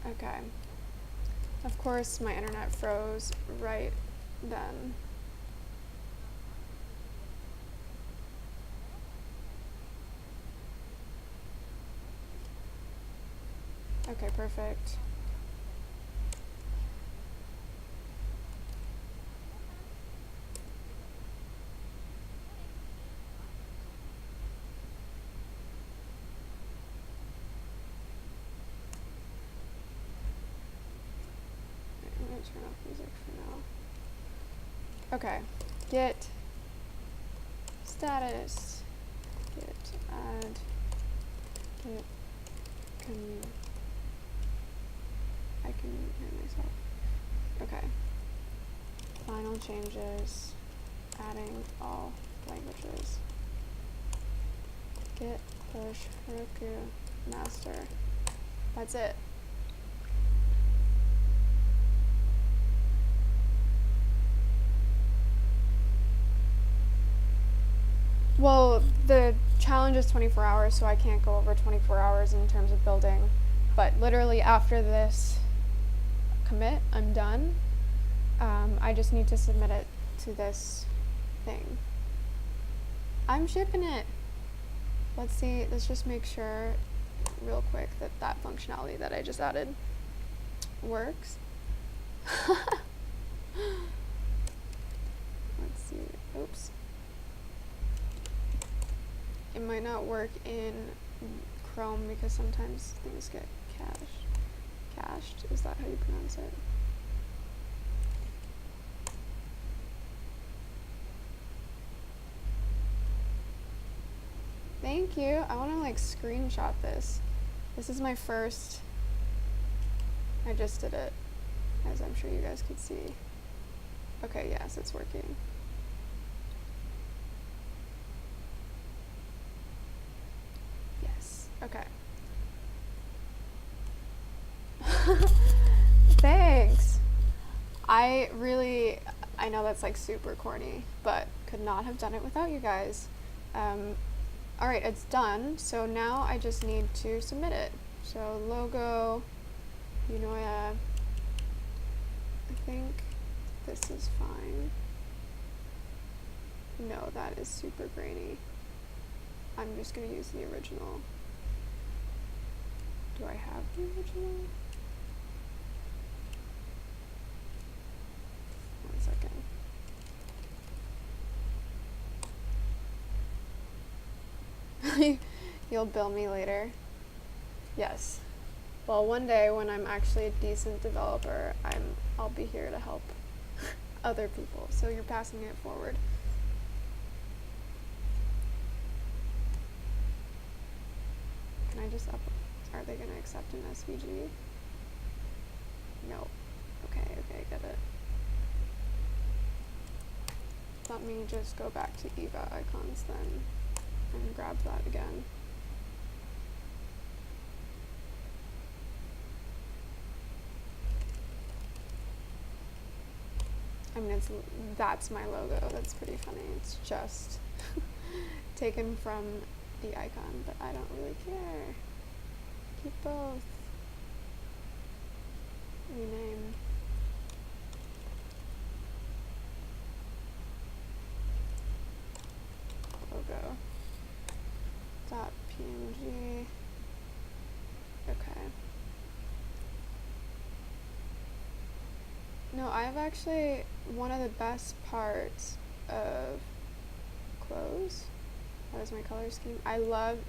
Okay. Of course, my internet froze right then. Okay, perfect. I'm gonna turn off music for now. Okay, git status, git add, git I can hear myself. Okay. Final changes, adding all languages. Git push Heroku master. That's it. Well, the challenge is 24 hours, so I can't go over 24 hours in terms of building. But literally after this commit, I'm done. I just need to submit it to this thing. I'm shipping it. Let's see, let's just make sure real quick that that functionality that I just added works. Let's see, oops. It might not work in Chrome because sometimes things get cached. Is that how you pronounce it? Thank you. I want to like screenshot this. This is my first. I just did it, as I'm sure you guys could see. Okay, yes, it's working. Yes, okay. Thanks. I know that's like super corny, but could not have done it without you guys. All right, it's done. So now I just need to submit it. So logo, Eunoia. I think this is fine. No, that is super grainy. I'm just gonna use the original. Do I have the original? One second. You'll bill me later. Yes. Well, one day when I'm actually a decent developer, I'll be here to help other people. So you're passing it forward. Can I just are they gonna accept an SVG? No. Okay, get it. Let me just go back to Eva icons then and grab that again. I mean, that's my logo. That's pretty funny. It's just taken from the icon, but I don't really care. Keep both. Rename. Logo. .png. Okay. No, I've actually, one of the best parts of close, that was my color scheme. I love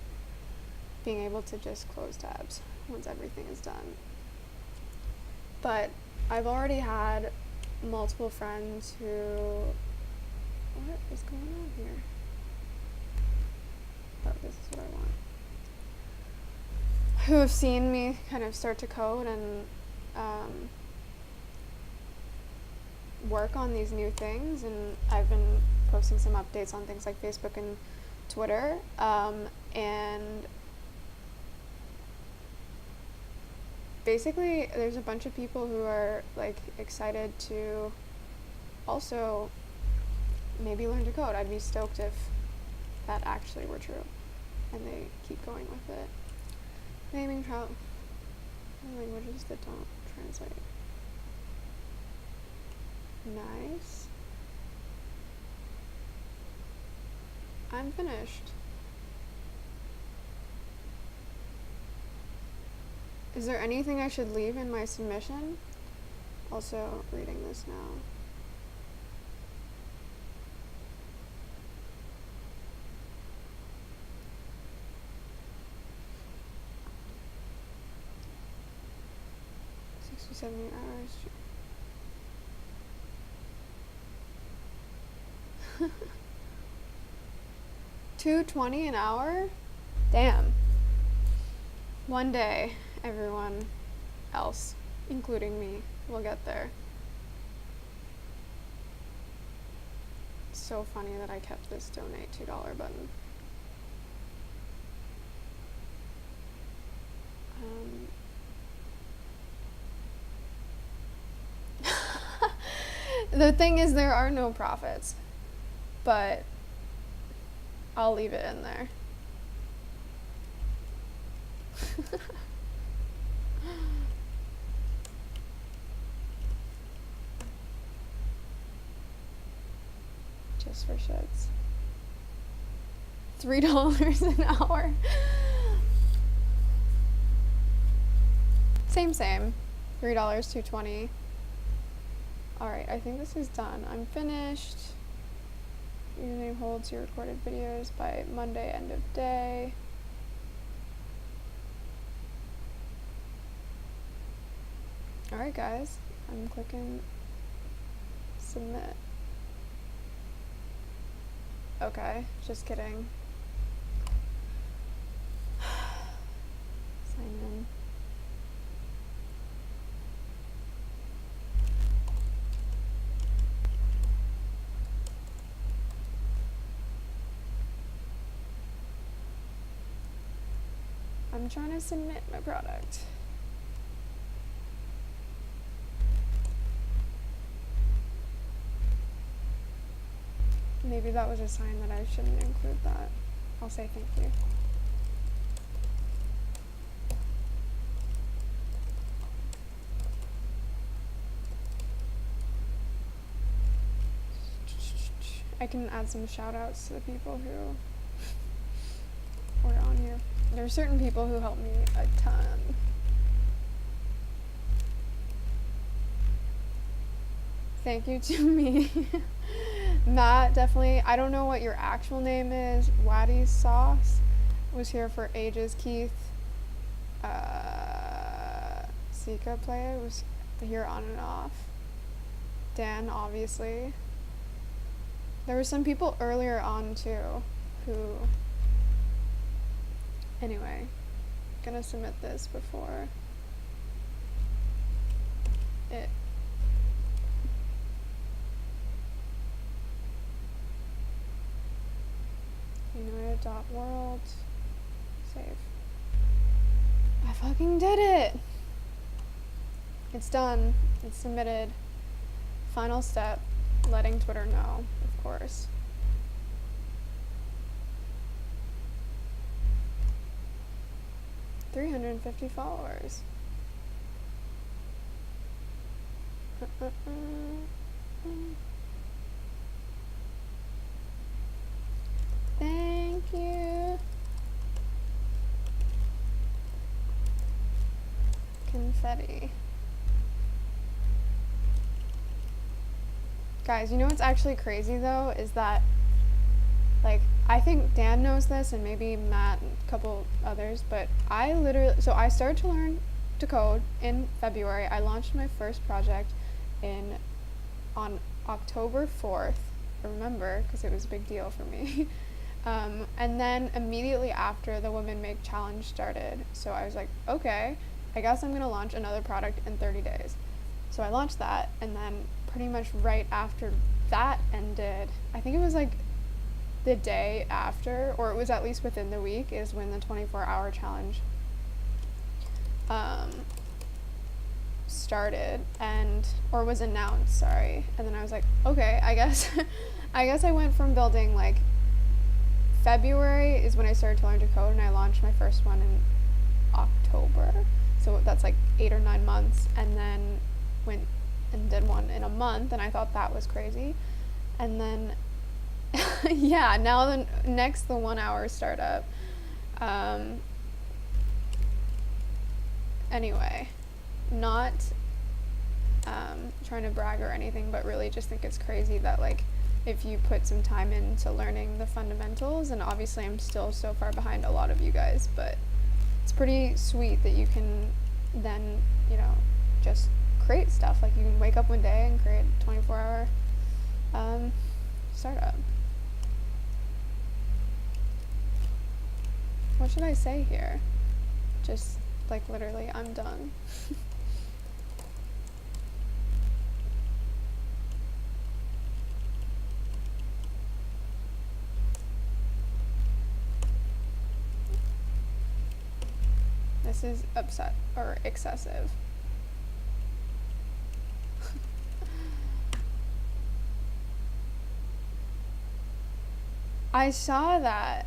being able to just close tabs once everything is done. But I've already had multiple friends who, what is going on here? Oh, this is what I want. Who have seen me kind of start to code and work on these new things, and I've been posting some updates on things like Facebook and Twitter, and basically there's a bunch of people who are like excited to also maybe learn to code. I'd be stoked if that actually were true and they keep going with it. Naming trout. languages that don't translate. Nice. I'm finished. Is there anything I should leave in my submission? Also reading this now. To 70 hours. 220 an hour? Damn. One day, everyone else, including me, will get there. It's so funny that I kept this donate $2 button. The thing is, there are no profits, but I'll leave it in there. Just for shits. $3 an hour. Same. $3, $2.20. Alright, I think this is done. I'm finished. Username holds your recorded videos by Monday, end of day. Alright guys, I'm clicking submit. Okay, just kidding. Sign in. I'm trying to submit my product. Maybe that was a sign that I shouldn't include that. I'll say thank you. I can add some shout outs to the people who were on here. There are certain people who helped me a ton. Thank you to me. Matt, definitely. I don't know what your actual name is. Waddy's Sauce was here for ages. Keith, Sika Playa was here on and off. Dan, obviously. There were some people earlier on too who... Anyway, gonna submit this before it... Eunoia.world. Save. I fucking did it! It's done. It's submitted. Final step, letting Twitter know, of course. $350 followers. Thank you. Confetti. Guys, you know what's actually crazy though is that, like, I think Dan knows this and maybe Matt and a couple others, but I started to learn to code in February. I launched my first project on October 4th. I remember because it was a big deal for me. And then immediately after, the Women Make Challenge started. So I was like, okay, I guess I'm gonna launch another product in 30 days. So I launched that, and then pretty much right after that ended, I think it was like the day after, or it was at least within the week, is when the 24-hour challenge started, or was announced, sorry. And then I was like, okay, I guess I went from building, like, February is when I started to learn to code, and I launched my first one in October. So so that's like 8 or 9 months, and then went and did one in a month, and I thought that was crazy. And then yeah, now the 1 hour startup. um Anyway, not trying to brag or anything, but really just think it's crazy that, like, if you put some time into learning the fundamentals, and obviously I'm still so far behind a lot of you guys, but it's pretty sweet that you can then, just create stuff. Like, you can wake up one day and create a 24-hour startup. What should I say here? Just, like, literally, I'm done. This is upset or excessive. I saw that.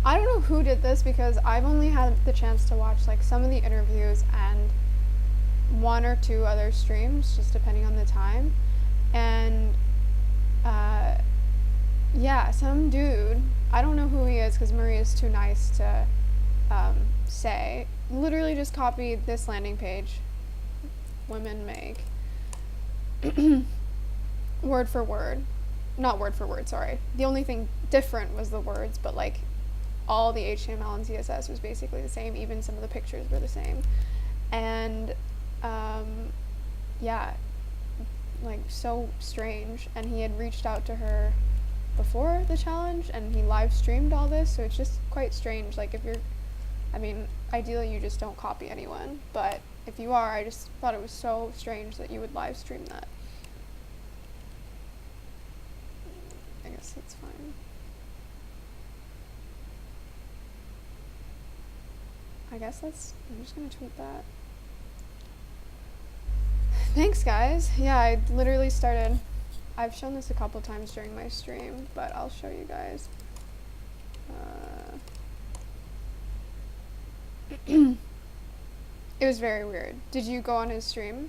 I don't know who did this, because I've only had the chance to watch like some of the interviews and one or two other streams, just depending on the time. And yeah, some dude, I don't know who he is because Maria's too nice to say, literally just copied this landing page women make word for word. Not word for word, sorry. The only thing different was the words, but like all the HTML and CSS was basically the same. Even some of the pictures were the same. And yeah, like, so strange. And he had reached out to her before the challenge, and he live streamed all this, so it's just quite strange. Like, if you're, I mean, ideally you just don't copy anyone, but if you are, I just thought it was so strange that you would live stream that. I guess that's fine. I'm just gonna tweet that. Thanks, guys. Yeah, I literally started, I've shown this a couple times during my stream, but I'll show you guys. It was very weird. Did you go on his stream?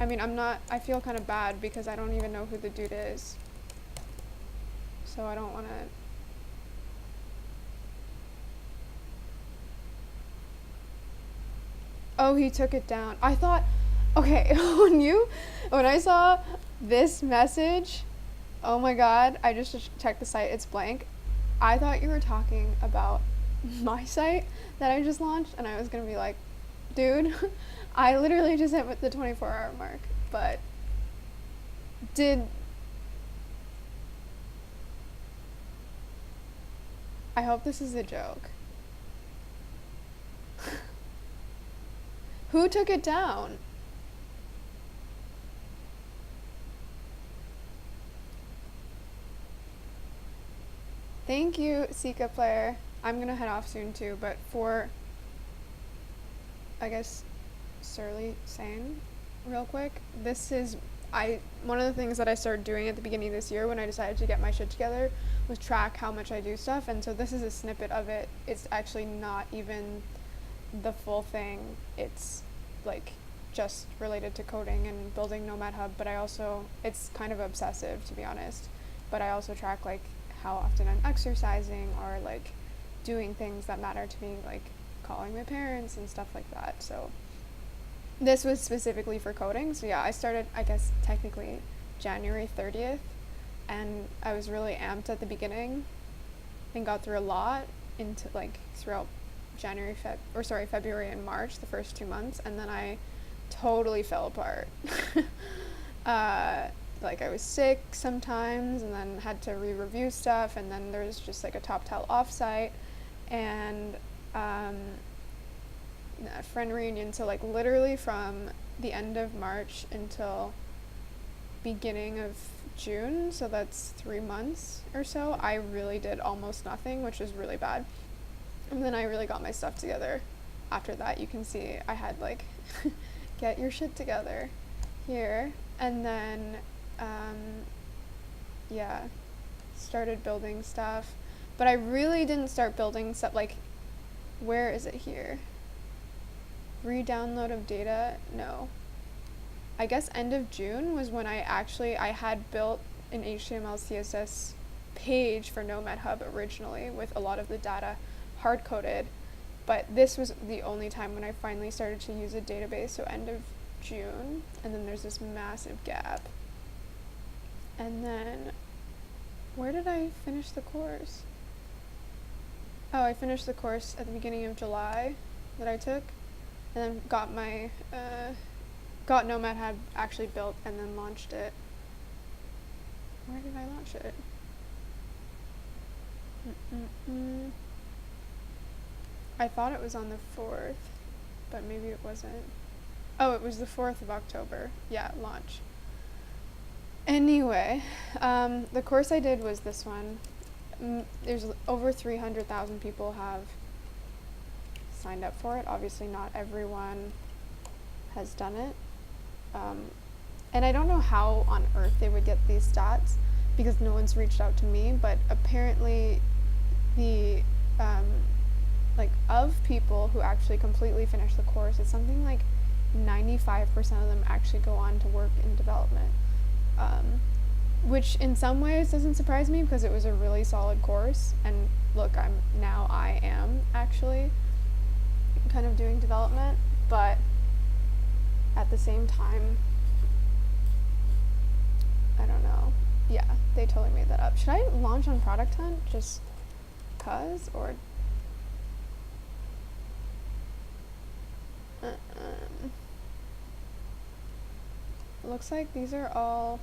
I mean, I feel kind of bad because I don't even know who the dude is. So I don't want to. Oh, he took it down. I thought, okay, when I saw this message, oh my god, I just checked the site, it's blank. I thought you were talking about my site that I just launched, and I was gonna be like, dude, I literally just hit the 24-hour mark. But I hope this is a joke. Who took it down? Thank you, Sika player. I'm gonna head off soon too, but for, I guess, Surly Sane, real quick, one of the things that I started doing at the beginning of this year when I decided to get my shit together was track how much I do stuff, and so this is a snippet of it. It's actually not even the full thing. It's like just related to coding and building Nomad Hub, but it's kind of obsessive, to be honest, but I also track like how often I'm exercising or like doing things that matter to me, like calling my parents and stuff like that. So this was specifically for coding. So yeah, I started, I guess, technically January 30th, and I was really amped at the beginning and got through a lot into like throughout February and March, the first 2 months, and then I totally fell apart. Like, I was sick sometimes, and then had to re-review stuff, and then there was just like a Top Tell offsite, and a friend reunion. So like literally from the end of March until beginning of June, so that's 3 months or so, I really did almost nothing, which was really bad. And then I really got my stuff together after that. You can see I had like get your shit together here, and then yeah, started building stuff. But I really didn't start building stuff, like, where is it here? Re-download of data, no. I guess end of June was when I had built an HTML CSS page for Nomad Hub originally with a lot of the data hard coded, but this was the only time when I finally started to use a database, so end of June, and then there's this massive gap. And then where did I finish the course? Oh, I finished the course at the beginning of July that I took, and then got my got Nomad Hub actually built and then launched it. Where did I launch it? I thought it was on the 4th, but maybe it wasn't. Oh, it was the 4th of October. Yeah, launch. Anyway, the course I did was this one. There's over 300,000 people have signed up for it. Obviously not everyone has done it. And I don't know how on earth they would get these stats because no one's reached out to me, but apparently the of people who actually completely finish the course, it's something like 95% of them actually go on to work in development, which in some ways doesn't surprise me because it was a really solid course. And look, I am actually kind of doing development, but at the same time, I don't know. Yeah, they totally made that up. Should I launch on Product Hunt just cause, or looks like these are all,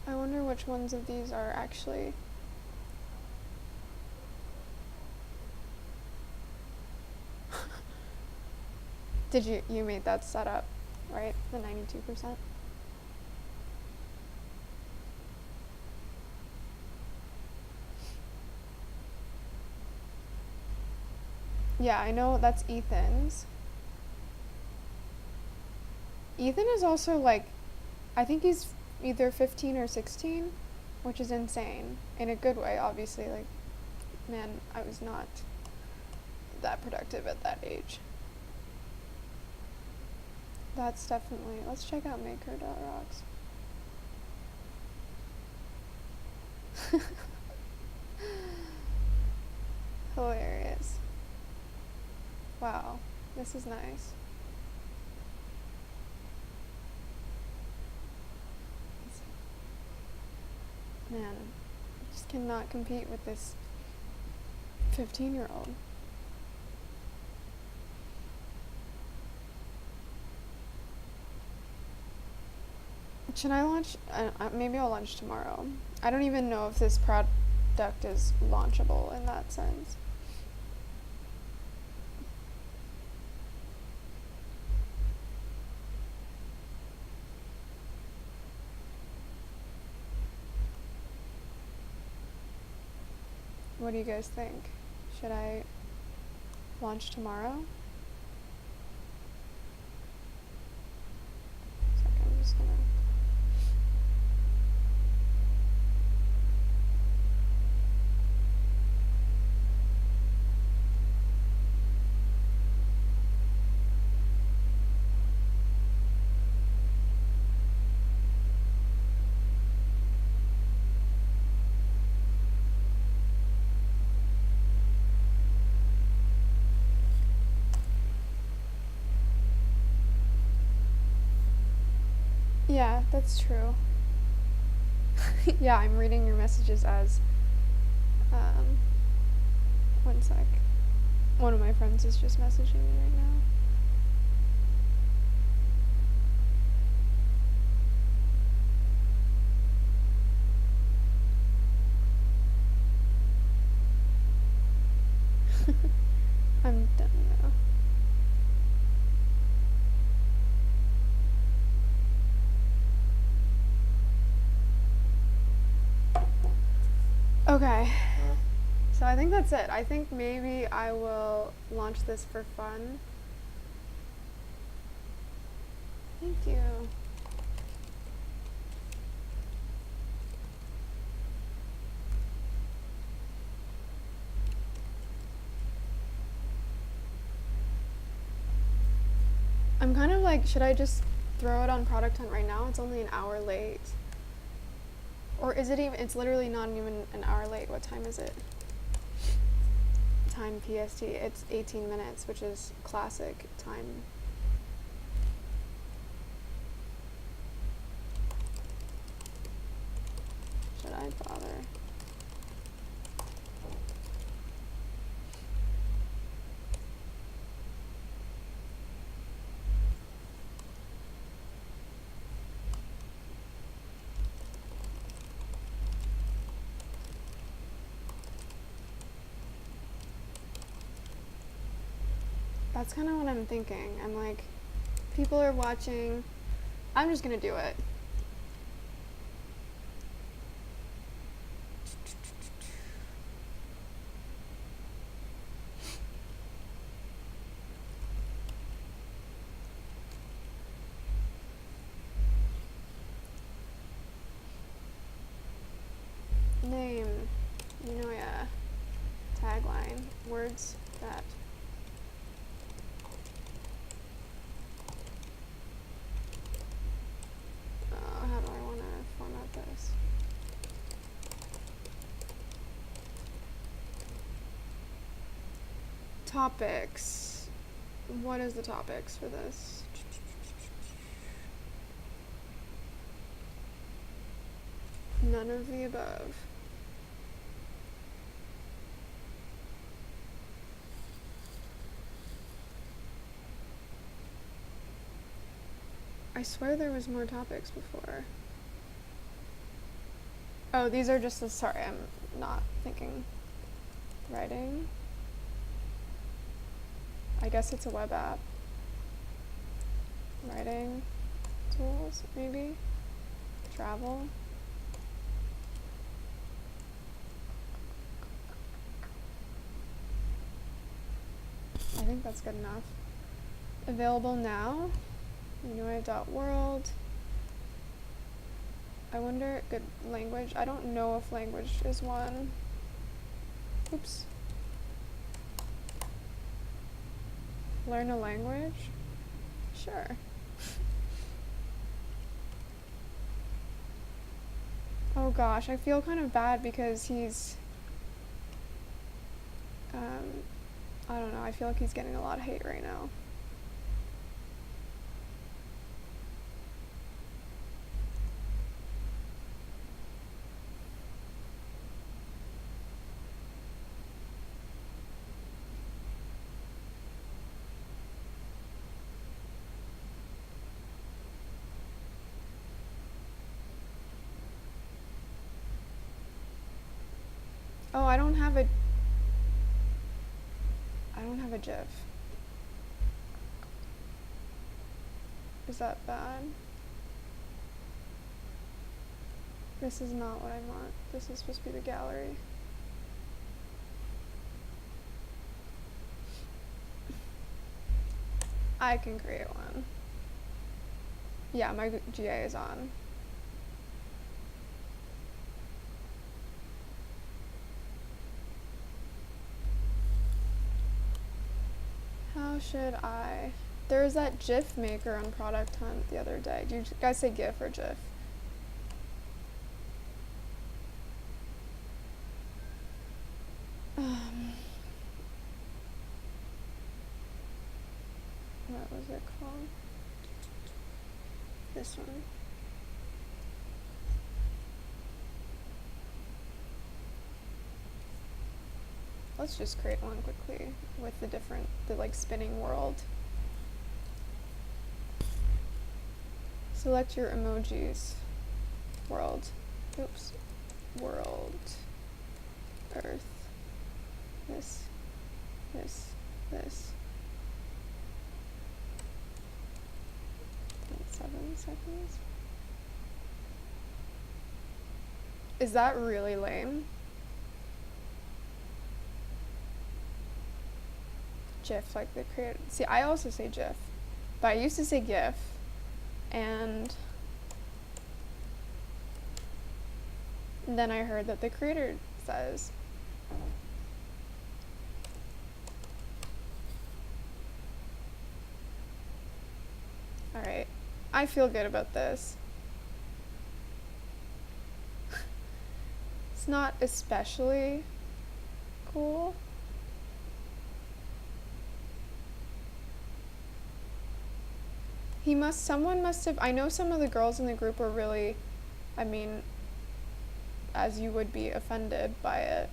I wonder which ones of these are actually did you made that setup, right? The 92%? Yeah, I know that's Ethan's. Ethan is also like, I think he's either 15 or 16, which is insane. In a good way, obviously. Like, man, I was not that productive at that age. That's definitely, let's check out maker.rocks. Hilarious. Wow, this is nice. Man, I just cannot compete with this 15-year-old. Should I launch? Maybe I'll launch tomorrow. I don't even know if this product is launchable in that sense. What do you guys think? Should I launch tomorrow? I'm just gonna. Yeah, that's true. Yeah, I'm reading your messages as, one sec. One of my friends is just messaging me right now. I'm done now. Okay, so I think that's it. I think maybe I will launch this for fun. Thank you. I'm kind of like, should I just throw it on Product Hunt right now? It's only an hour late. Or is it even, it's literally not even an hour late. What time is it? Time PST. It's 18 minutes, which is classic time. Should I bother? That's kind of what I'm thinking. I'm like, people are watching. I'm just gonna do it. Name, Eunoia. Tagline, words that. How do I want to format this? Topics. What is the topics for this? None of the above. I swear there was more topics before. Oh, these are just the, sorry, I'm not thinking. Writing. I guess it's a web app. Writing tools, maybe. Travel. I think that's good enough. Available now. Eunoia.world. I wonder, good language. I don't know if language is one. Oops. Learn a language? Sure. Oh gosh, I feel kind of bad because he's, I don't know, I feel like he's getting a lot of hate right now. Oh, I don't have a GIF. Is that bad? This is not what I want. This is supposed to be the gallery. I can create one. Yeah, my GA is on. How should I? There was that GIF maker on Product Hunt the other day. Do you guys say GIF or GIF? What was it called? This one. Let's just create one quickly with the like spinning world. Select your emojis. World. Oops. World. Earth. This. 7 seconds. Is that really lame? GIF, like the creator. See, I also say GIF, but I used to say GIF, and then I heard that the creator says. I feel good about this. It's not especially cool. Someone must have, I know some of the girls in the group were really, I mean, as you would be, offended by it.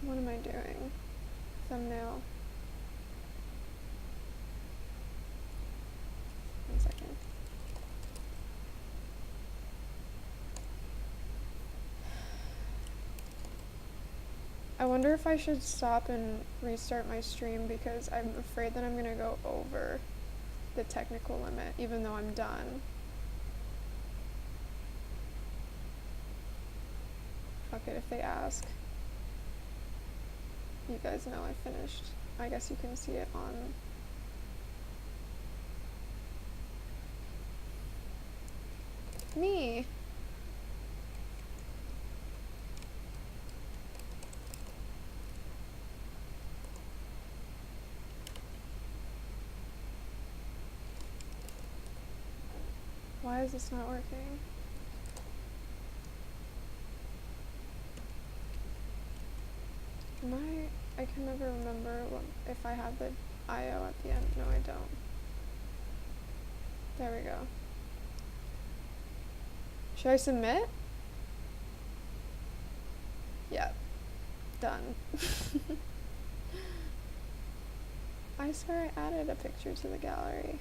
What am I doing? Thumbnail. One second. I wonder if I should stop and restart my stream because I'm afraid that I'm gonna go over the technical limit even though I'm done. Fuck it if they ask. You guys know I finished. I guess you can see it on me. Why is this not working? I can never remember if I have the IO at the end. No, I don't. There we go. Should I submit? Yeah. Done. I swear I added a picture to the gallery.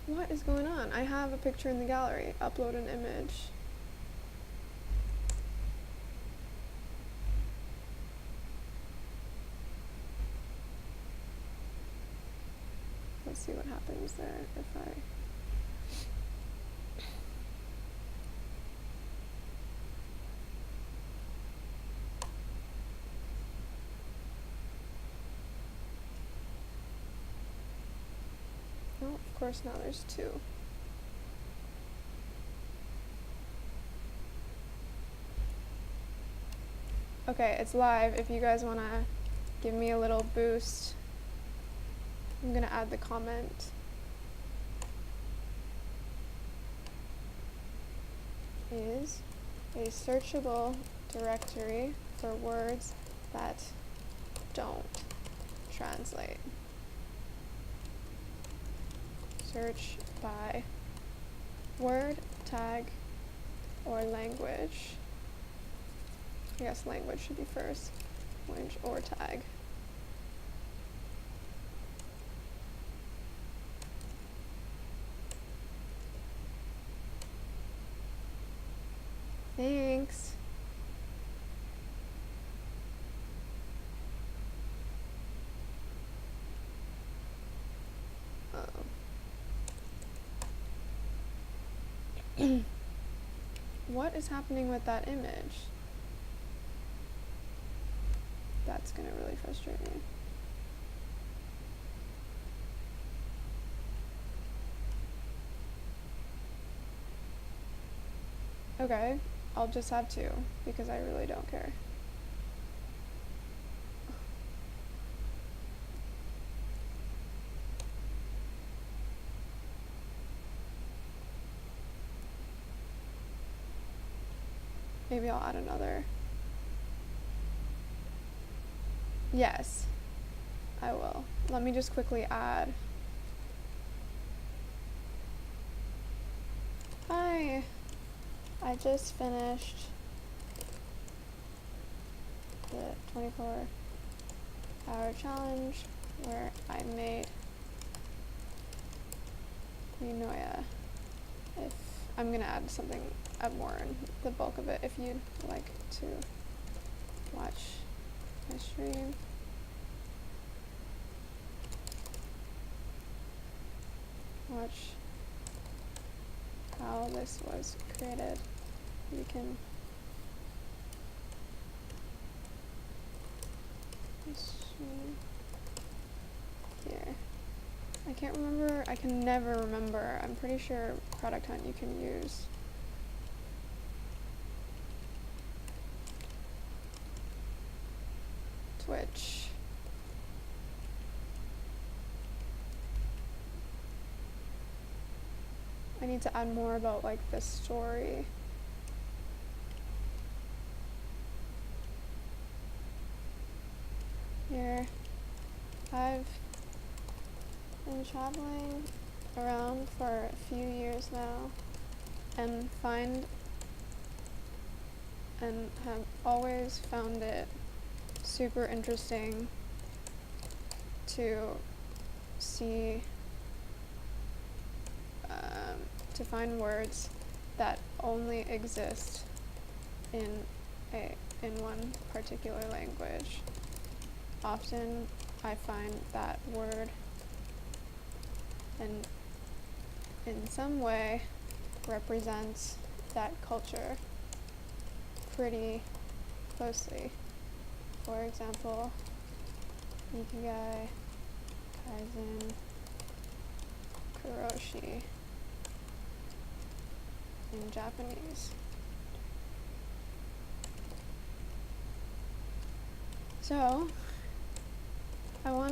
What is going on? I have a picture in the gallery. Upload an image. Let's see what happens there if I... Oh, of course now there's two. Okay, it's live. If you guys want to give me a little boost, I'm going to add the comment. Is a searchable directory for words that don't translate. Search by word, tag, or language. I guess language should be first. Language or tag. Thanks. What is happening with that image? That's gonna really frustrate me. Okay, I'll just have two because I really don't care. Maybe I'll add another. Yes, I will. Let me just quickly add. Hi, I just finished the 24-hour challenge where I made Eunoia. If I'm gonna add something up more in the bulk of it if you'd like to watch my stream. watch how this was created. You can see here. I can't remember, I can never remember. I'm pretty sure Product Hunt you can use. Twitch. I need to add more about like the story. Here, I've been traveling around for a few years now and have always found it super interesting to see to find words that only exist in one particular language. Often I find that word and in some way represents that culture pretty closely. For example, Ikigai, Kaizen, Kuroshi in Japanese. So, what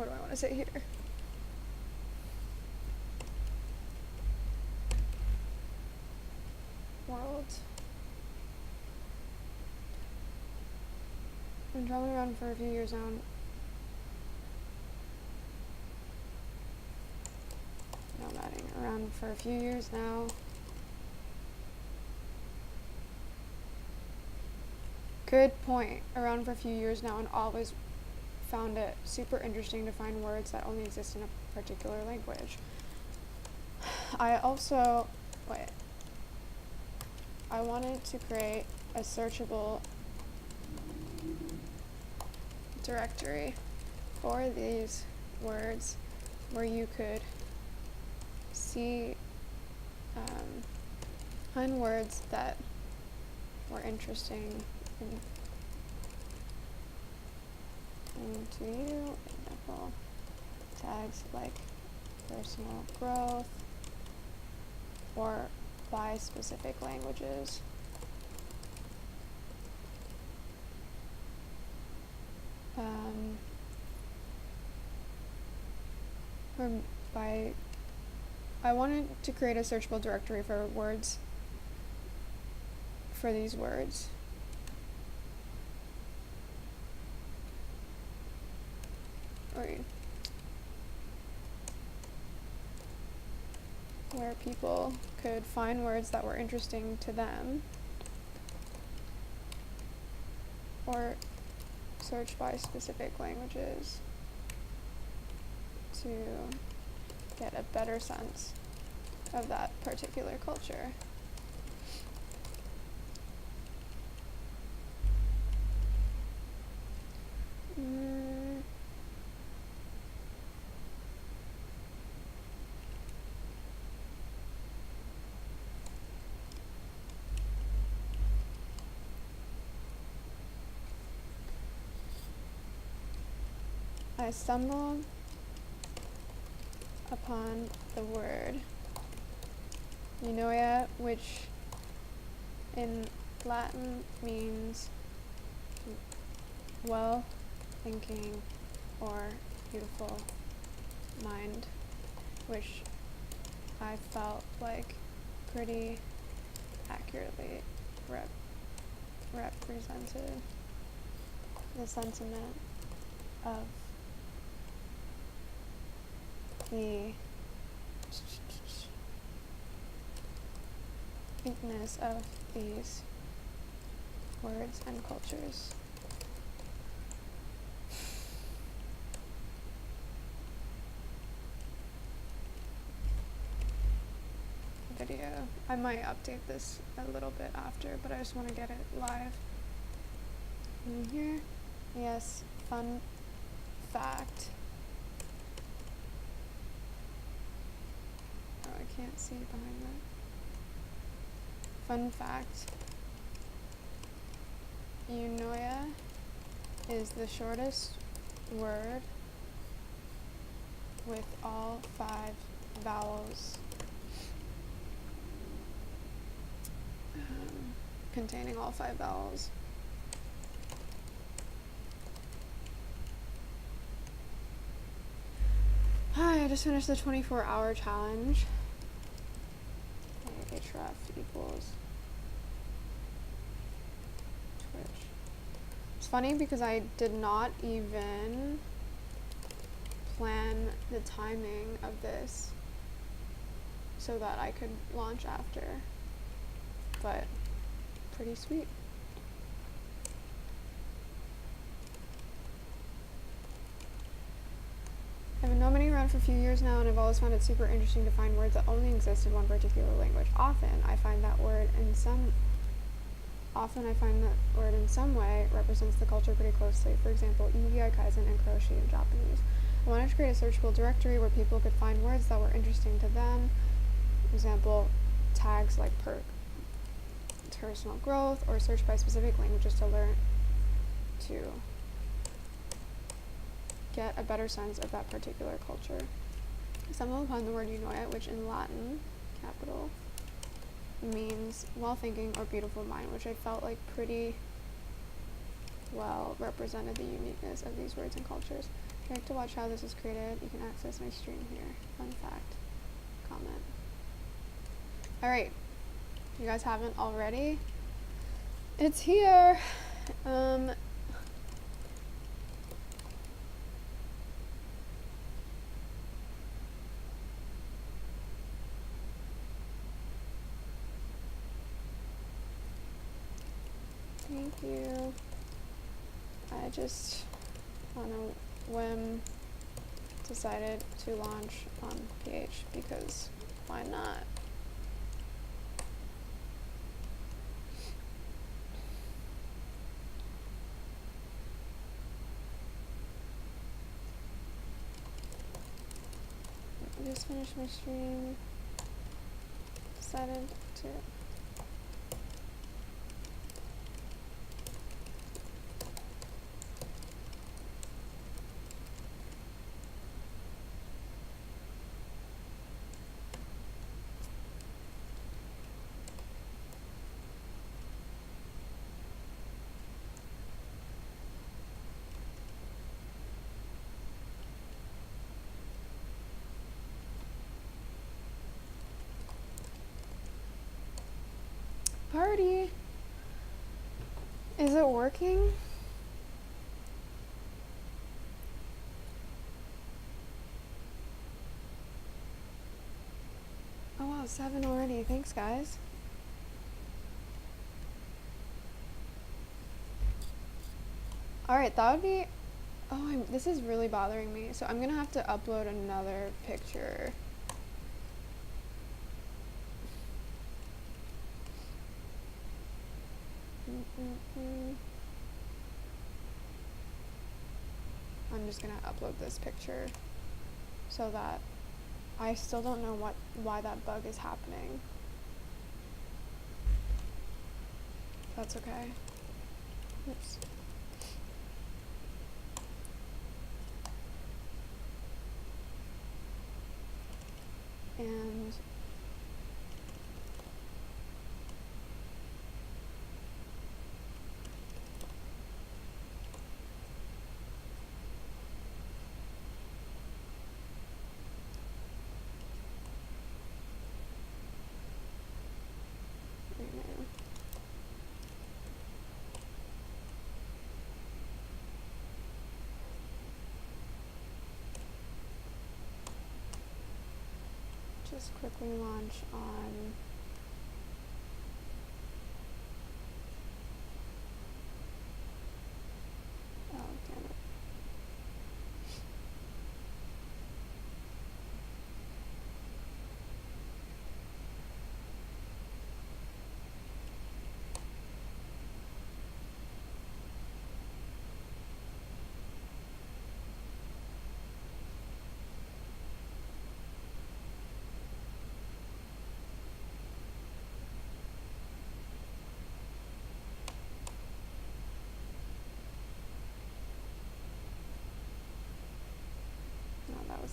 do I want to say here? World. I've been traveling around for a few years now. Nomading around for a few years now. Good point. Around for a few years now and always found it super interesting to find words that only exist in a particular language. I wanted to create a searchable directory for these words where you could find words that were interesting to you. Example, tags like personal growth or by specific languages. I wanted to create a searchable directory for words, for these words. Where people could find words that were interesting to them or search by specific languages to get a better sense of that particular culture. I stumbled upon the word Eunoia, which in Latin means well thinking or beautiful mind, which I felt like pretty accurately represented the sentiment of the uniqueness of these words and cultures. Video. I might update this a little bit after, but I just want to get it live. In here, yes, fun fact. can't see behind that. Fun fact. Eunoia is the shortest word with all 5 vowels, containing all 5 vowels. Hi, I just finished the 24-hour challenge. Href equals Twitch. It's funny because I did not even plan the timing of this so that I could launch after, but pretty sweet. I've been nominating around for a few years now, and I've always found it super interesting to find words that only exist in one particular language. Often I find that word in some way represents the culture pretty closely. For example, Eunoia, Kaizen, and Croatian in Japanese. I wanted to create a searchable directory where people could find words that were interesting to them. For example, tags like personal growth, or search by specific languages to learn to get a better sense of that particular culture. I stumbled upon the word Eunoia, which in Latin, capital, means well thinking or beautiful mind, which I felt like pretty well represented the uniqueness of these words and cultures. If you'd like to watch how this is created, you can access my stream here. Fun fact. Comment. Alright. If you guys haven't already, it's here. Thank you. I just, on a whim, decided to launch on PH because why not? I just finished my stream. Decided to party. Is it working? Oh wow, 7 already. Thanks, guys. Alright, that would be... Oh, this is really bothering me. So I'm gonna have to upload another picture. I'm just gonna upload this picture so that I still don't know why that bug is happening. That's okay. Oops. And just quickly launch on oh damn it.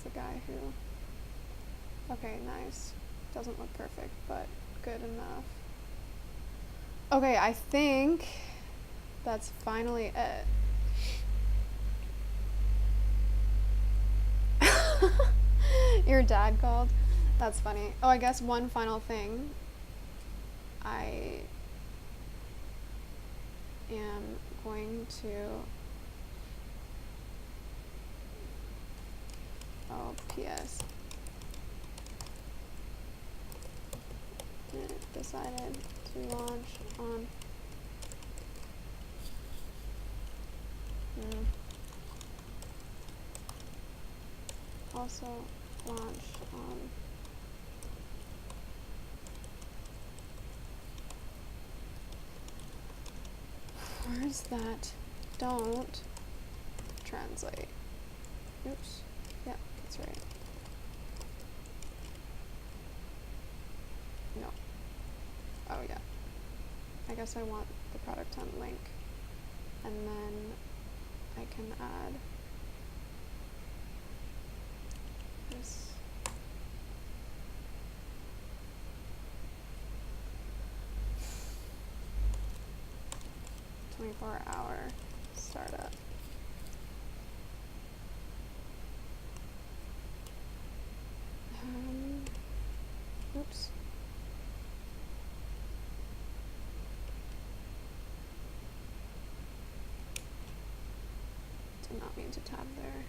the guy who... Okay, nice. Doesn't look perfect, but good enough. Okay, I think that's finally it. Your dad called? That's funny. Oh, I guess one final thing. I am going to... Oh, P.S. It decided to launch on... Also launch on... Words that don't translate. Oops. Yeah, that's right. No. Oh yeah. I guess I want the product hunt link. And then I can add this. "24-hour startup." Oops. Did not mean to tab there.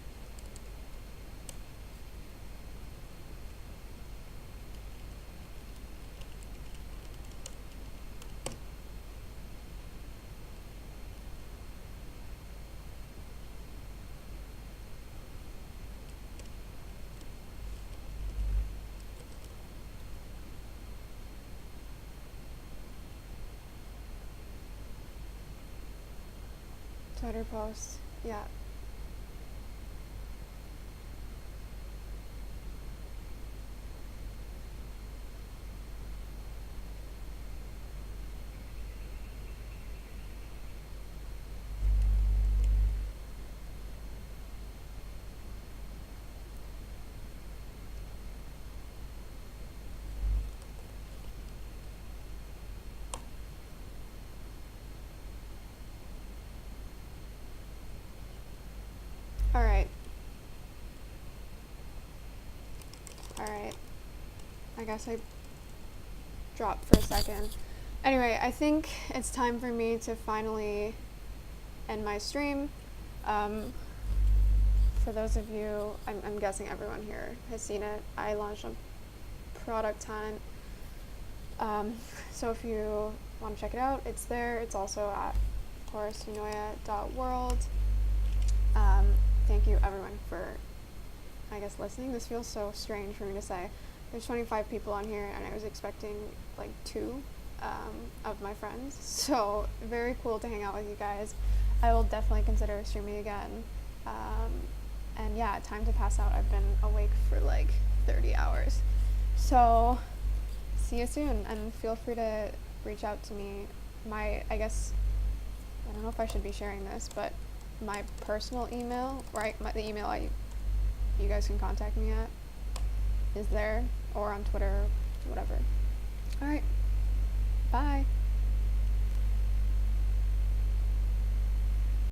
Twitter post, yeah. Alright. Alright. I guess I dropped for a second. Anyway, I think it's time for me to finally end my stream. For those of you, I'm guessing everyone here has seen it. I launched a product hunt. So if you want to check it out, it's there. It's also at, of course, Eunoia.world. Thank you everyone for, I guess, listening. This feels so strange for me to say. There's 25 people on here and I was expecting like 2 of my friends. So very cool to hang out with you guys. I will definitely consider streaming again. And yeah, time to pass out. I've been awake for like 30 hours. So see you soon and feel free to reach out to me. I don't know if I should be sharing this, but my personal email, the email you guys can contact me at is there, or on Twitter, whatever.